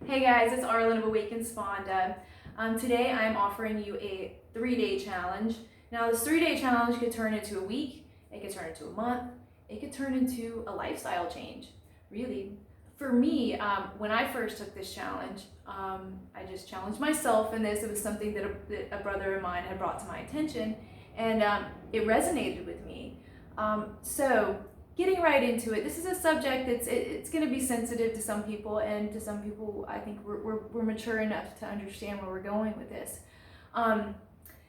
Hey guys, it's Arlen of Awakened Sponda. Today I'm offering you a 3-day challenge. Now this 3-day challenge could turn into a week, it could turn into a month, it could turn into a lifestyle change, really. For me, when I first took this challenge, I just challenged myself in this. It was something that a brother of mine had brought to my attention, and it resonated with me. So getting right into it, this is a subject that's it's going to be sensitive to some people, and to some people I think we're mature enough to understand where we're going with this.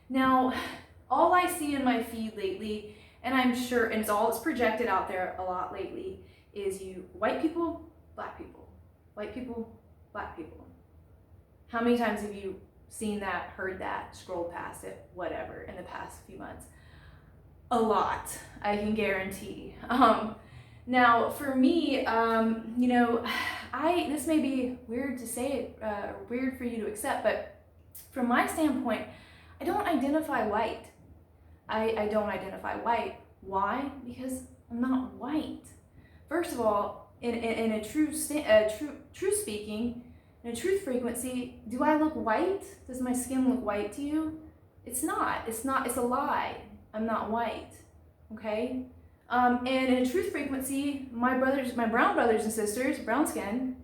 Now, all I see in my feed lately, and I'm sure, and it's projected out there a lot lately, is white people, black people, white people, black people. How many times have you seen that, heard that, scrolled past it, whatever, in the past few months? A lot, I can guarantee. Now for me, this may be weird to say it, weird for you to accept, but from my standpoint, I don't identify white. I don't identify white. Why? Because I'm not white. First of all, in a truth speaking, in a truth frequency, do I look white? Does my skin look white to you? It's not. It's a lie. I'm not white, okay? And in a truth frequency, my brown brothers and sisters, brown skin,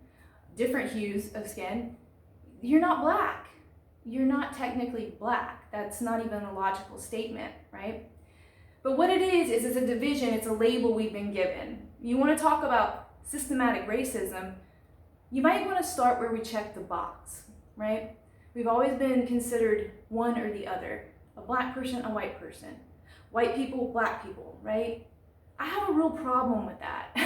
different hues of skin, you're not black. You're not technically black. That's not even a logical statement, right? But what it is it's a division, it's a label we've been given. You want to talk about systematic racism, you might want to start where we check the box, right? We've always been considered one or the other, a black person, a white person. White people, black people, right? I have a real problem with that.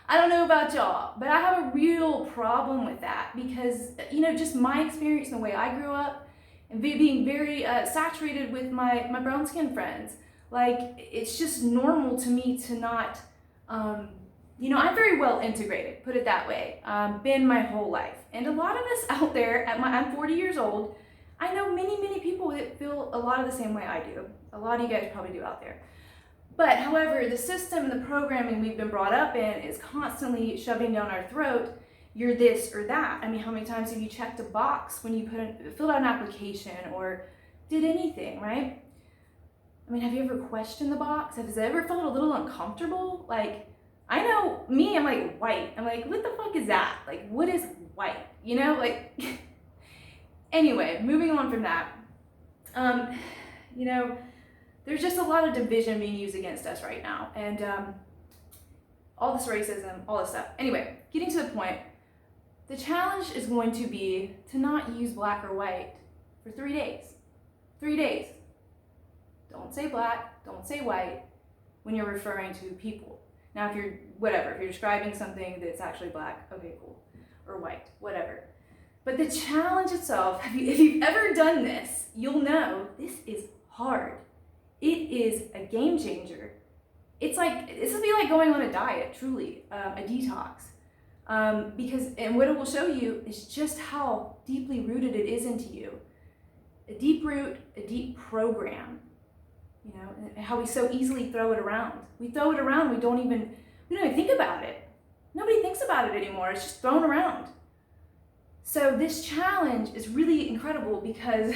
I don't know about y'all, but I have a real problem with that because, just my experience and the way I grew up and being very saturated with my brown skin friends. Like, it's just normal to me to not, I'm very well integrated, put it that way, been my whole life. And a lot of us out there, I'm 40 years old, I know many people that feel a lot of the same way I do. A lot of you guys probably do out there. But however, the system and the programming we've been brought up in is constantly shoving down our throat, you're this or that. I mean, how many times have you checked a box when you filled out an application or did anything, right? I mean, have you ever questioned the box? Has it ever felt a little uncomfortable? Like, I know me, I'm like, white. I'm like, what the fuck is that? Like, what is white? Anyway, moving on from that, there's just a lot of division being used against us right now, and all this racism, all this stuff. Anyway, getting to the point, the challenge is going to be to not use black or white for 3 days. 3 days. Don't say black, don't say white when you're referring to people. Now, if you're describing something that's actually black, okay, cool, or white, whatever. But the challenge itself, if you've ever done this, you'll know this is hard. It is a game changer. This would be like going on a diet, truly, a detox. And what it will show you is just how deeply rooted it is into you. A deep root, a deep program, and how we so easily throw it around. We throw it around, we don't even think about it. Nobody thinks about it anymore, it's just thrown around. So this challenge is really incredible because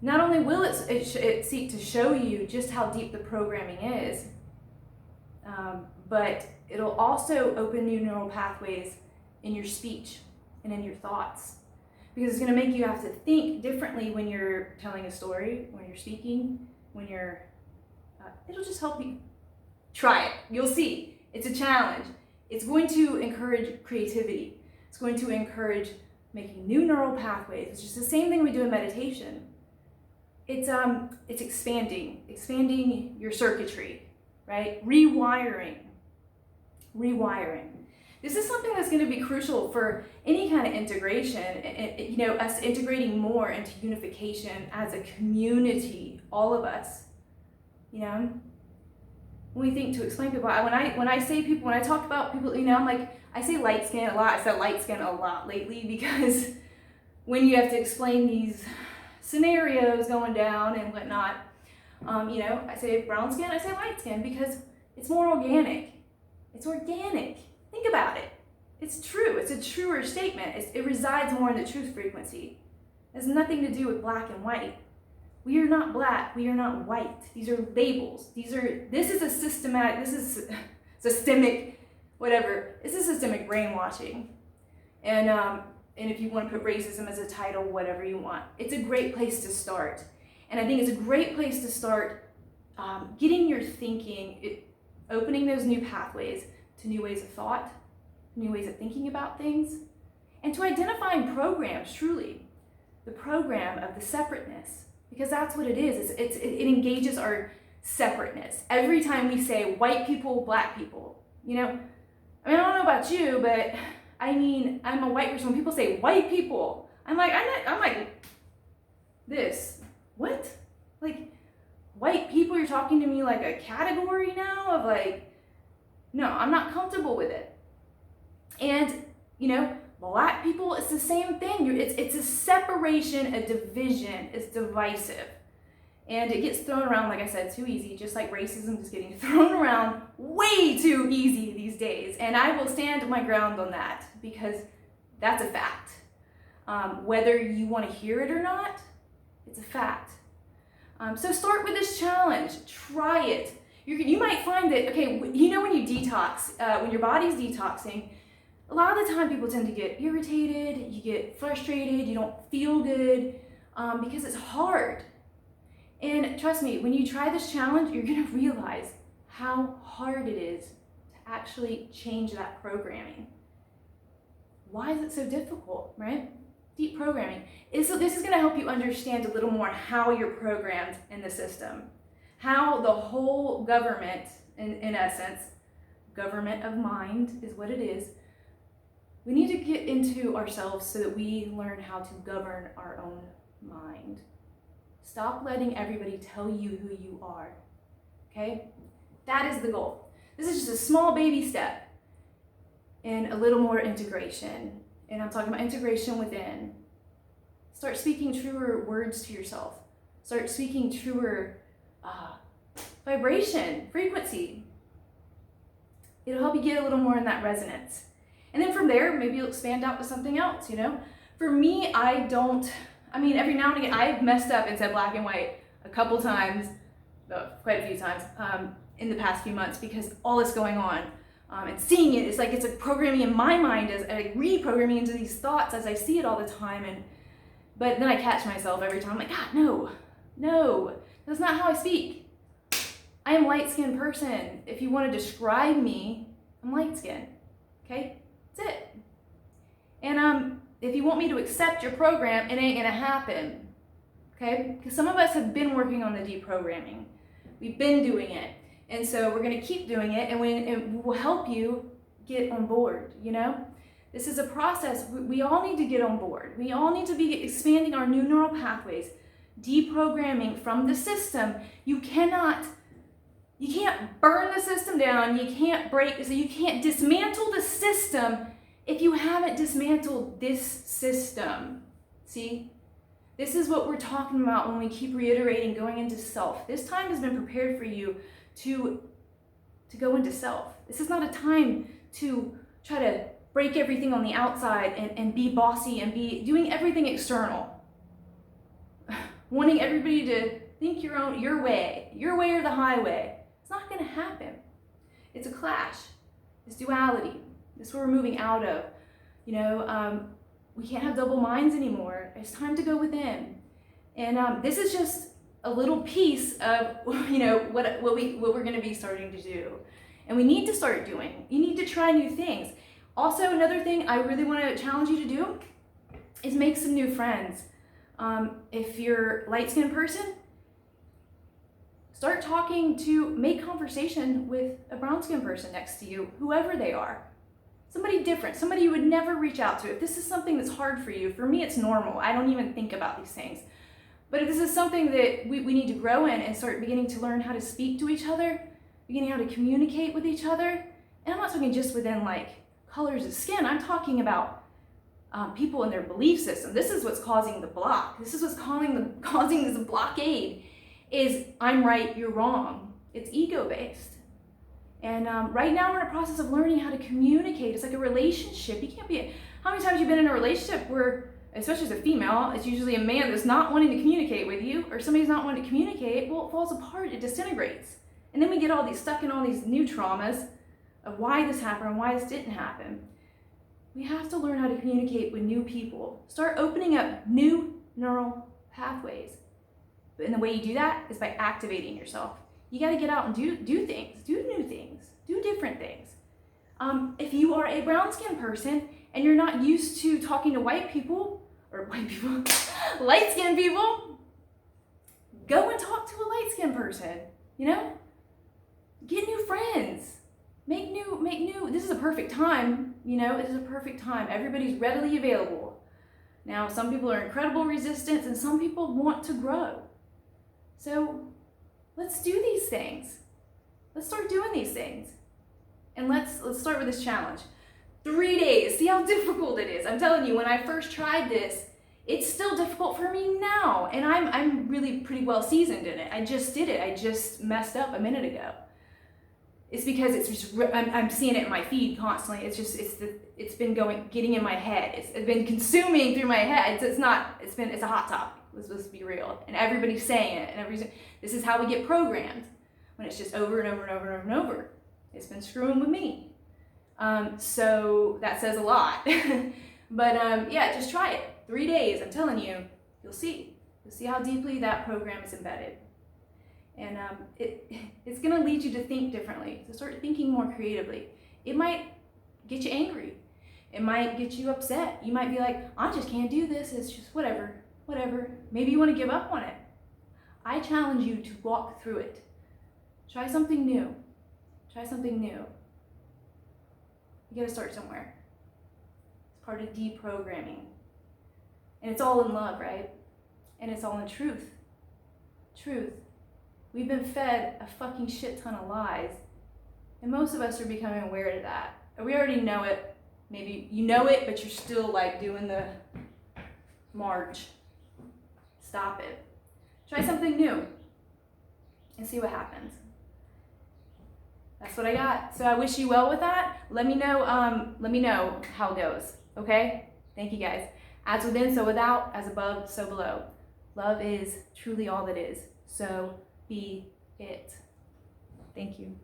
not only will it seek to show you just how deep the programming is, but it'll also open new neural pathways in your speech and in your thoughts. Because it's going to make you have to think differently when you're telling a story, when you're speaking, it'll just help you. Try it. You'll see. It's a challenge. It's going to encourage creativity. It's going to encourage making new neural pathways. It's just the same thing we do in meditation. It's expanding your circuitry, right? Rewiring. This is something that's going to be crucial for any kind of integration, us integrating more into unification as a community, all of us. When we think to explain people, when I talk about people, I'm like, I say light skin a lot. I said light skin a lot lately because when you have to explain these scenarios going down and whatnot, I say brown skin, I say light skin because it's more organic. It's organic. Think about it. It's true. It's a truer statement. It resides more in the truth frequency. It has nothing to do with black and white. We are not black. We are not white. These are labels. This is a systemic, whatever. This is systemic brainwashing. And if you want to put racism as a title, whatever you want, it's a great place to start. And I think it's a great place to start getting your thinking, opening those new pathways to new ways of thought, new ways of thinking about things, and to identifying programs, truly, the program of the separateness, because that's what it is. It engages our separateness. Every time we say white people, black people, you know, I mean, I don't know about you, but I mean, I'm a white person. When people say white people, I'm like this. What? Like, white people, you're talking to me like a category now of like, no, I'm not comfortable with it. And, you know, black people, it's the same thing. It's a separation, a division. It's divisive. And it gets thrown around, like I said, too easy, just like racism is getting thrown around way too easy these days. And I will stand my ground on that because that's a fact. Whether you want to hear it or not, it's a fact. So start with this challenge. Try it. You might find that, okay, you know, when you detox, when your body's detoxing, a lot of the time people tend to get irritated, you get frustrated, you don't feel good, because it's hard. And trust me, when you try this challenge, you're gonna realize how hard it is to actually change that programming. Why is it so difficult, right? Deep programming. So this is gonna help you understand a little more how you're programmed in the system. How the whole government, in essence, government of mind is what it is. We need to get into ourselves so that we learn how to govern our own mind. Stop letting everybody tell you who you are, okay? That is the goal. This is just a small baby step in a little more integration. And I'm talking about integration within. Start speaking truer words to yourself. Start speaking truer vibration, frequency. It'll help you get a little more in that resonance. And then from there, maybe you'll expand out to something else, you know? For me, every now and again, I've messed up and said black and white a couple times, quite a few times, in the past few months because all this going on. And seeing it, it's like it's a programming in my mind, as reprogramming into these thoughts as I see it all the time. But then I catch myself every time. I'm like, God, no, that's not how I speak. I am a light-skinned person. If you want to describe me, I'm light-skinned. Okay, that's it. And if you want me to accept your program, it ain't gonna happen. Okay, because some of us have been working on the deprogramming. We've been doing it. And so we're going to keep doing it, and it will help you get on board, you know? This is a process. We all need to get on board. We all need to be expanding our new neural pathways, deprogramming from the system. You can't burn the system down. You can't dismantle the system if you haven't dismantled this system. See? This is what we're talking about when we keep reiterating going into self. This time has been prepared for you to go into self. This is not a time to try to break everything on the outside and be bossy and be doing everything external. Wanting everybody to think your way or the highway. It's not going to happen. It's a clash. It's duality. This is what we're moving out of. You know, we can't have double minds anymore. It's time to go within. And this is just a little piece of, you know, what we're going to be starting to do. And we need to start doing. You need to try new things. Also, another thing I really want to challenge you to do is make some new friends. If you're a light-skinned person, start make conversation with a brown-skinned person next to you, whoever they are. Somebody different, somebody you would never reach out to. If this is something that's hard for you, for me it's normal. I don't even think about these things. But if this is something that we need to grow in and start beginning to learn how to speak to each other, beginning how to communicate with each other, and I'm not talking just within like colors of skin, I'm talking about people and their belief system. This is what's causing the block. This is what's causing this blockade, is I'm right, you're wrong. It's ego-based. And right now we're in a process of learning how to communicate. It's like a relationship. You can't be, how many times you've been in a relationship where, especially as a female, it's usually a man that's not wanting to communicate with you, or somebody's not wanting to communicate, well, it falls apart, it disintegrates. And then we get stuck in all these new traumas of why this happened and why this didn't happen. We have to learn how to communicate with new people. Start opening up new neural pathways. And the way you do that is by activating yourself. You got to get out and do things, do new things, do different things. If you are a brown-skinned person and you're not used to talking to light-skinned people, go and talk to a light-skinned person, you know? Get new friends. Make new, this is a perfect time, you know, it is a perfect time. Everybody's readily available. Now, some people are incredible resistance and some people want to grow. So let's do these things. Let's start doing these things. And let's start with this challenge. 3 days, see how difficult it is. I'm telling you, when I first tried this, it's still difficult for me now. And I'm really pretty well seasoned in it. I just did it. I just messed up a minute ago. It's because it's just, I'm seeing it in my feed constantly. It's been getting in my head. It's been consuming through my head. It's a hot topic. Let's be real. And everybody's saying it. And this is how we get programmed. When it's just over and over and over and over and over. It's been screwing with me. So that says a lot. But yeah, just try it. 3 days, I'm telling you, you'll see. You'll see how deeply that program is embedded. And it's going to lead you to think differently, to start thinking more creatively. It might get you angry. It might get you upset. You might be like, I just can't do this. It's just whatever. Maybe you want to give up on it. I challenge you to walk through it. Try something new. You got to start somewhere. It's part of deprogramming. And it's all in love, right? And it's all in truth. We've been fed a fucking shit ton of lies. And most of us are becoming aware of that. We already know it. Maybe you know it, but you're still like doing the march. Stop it. Try something new and see what happens. That's what I got. So I wish you well with that. Let me know how it goes. Okay? Thank you guys. As within, so without, as above, so below. Love is truly all that is. So be it. Thank you.